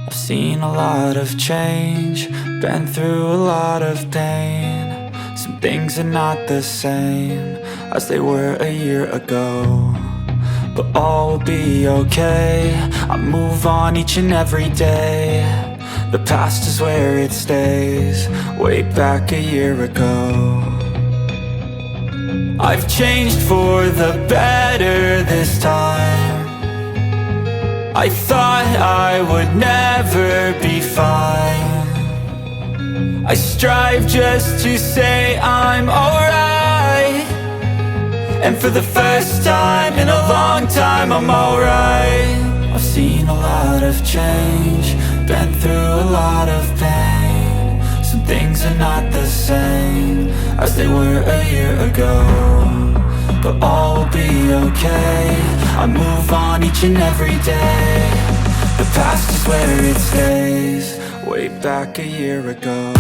I've seen a lot of change, been through a lot of pain. Some things are not the same as they were a year ago, but all will be okay. I move on each and every day. The past is where it stays, way back a year ago. I've changed for the better this time. I thought I would never be fine. I strive just to say I'm alright, and for the first time in a long time I'm alright. I've seen a lot of change, been through a lot of pain. Some things are not the same as they were a year ago, but all will be okay. I move on each and every day. The past is where it stays, way back a year ago.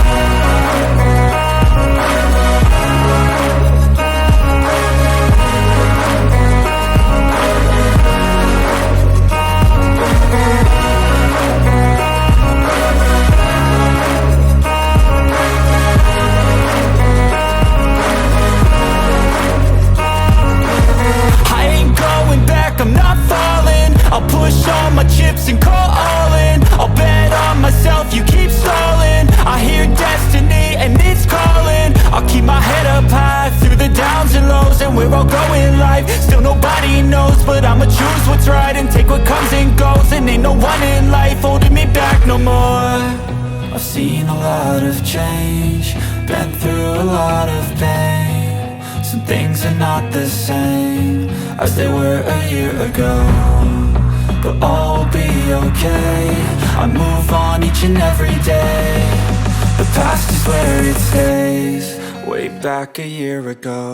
I'm not falling, I'll push all my chips and call all in. I'll bet on myself, you keep stalling. I hear destiny and it's calling. I'll keep my head up high through the downs and lows, and we're all going life. Still nobody knows, but I'ma choose what's right and take what comes and goes. And ain't no one in life holding me back no more. I've seen a lot of change, been through a lot of pain. Some things are not the same as they were a year ago, but all will be okay. I move on each and every day. The past is where it stays, way back a year ago.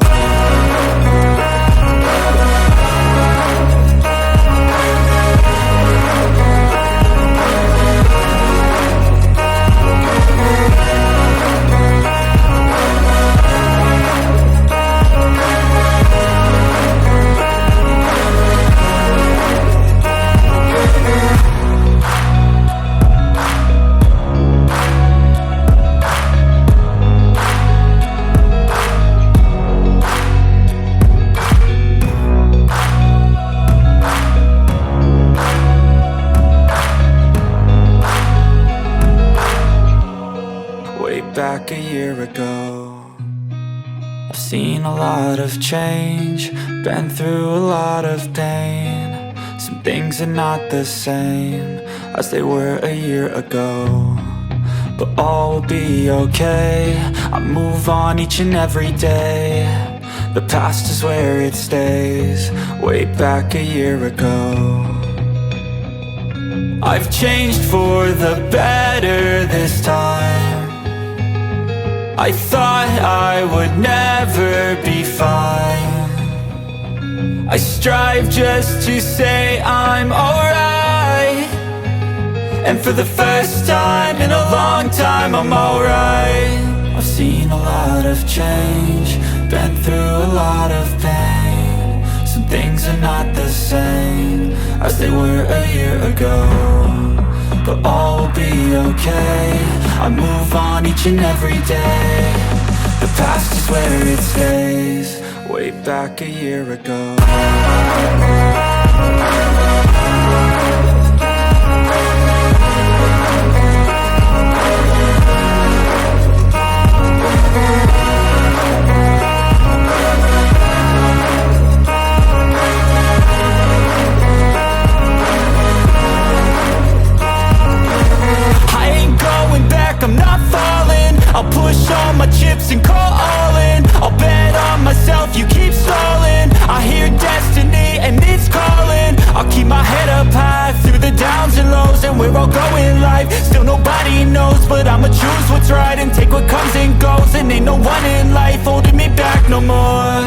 Back a year ago. I've seen a lot of change, been through a lot of pain. Some things are not the same as they were a year ago, but all will be okay. I move on each and every day. The past is where it stays, way back a year ago. I've changed for the better this time. I thought I would never be fine. I strive just to say I'm alright, and for the first time in a long time I'm alright. I've seen a lot of change, been through a lot of pain. Some things are not the same as they were a year ago, but all will be okay. I move on each and every day. The past is where it stays, way back a year ago. I'm not falling, I'll push all my chips and call all in. I'll bet on myself, you keep stalling. I hear destiny and it's calling. I'll keep my head up high through the downs and lows, and we're all going life. Still nobody knows, but I'ma choose what's right and take what comes and goes. And ain't no one in life holding me back no more.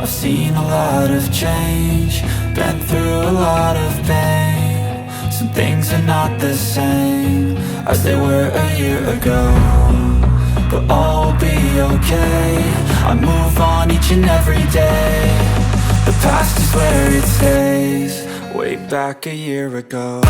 I've seen a lot of change, been through a lot of pain. Some things are not the same as they were a year ago, but all will be okay. I move on each and every day. The past is where it stays, way back a year ago.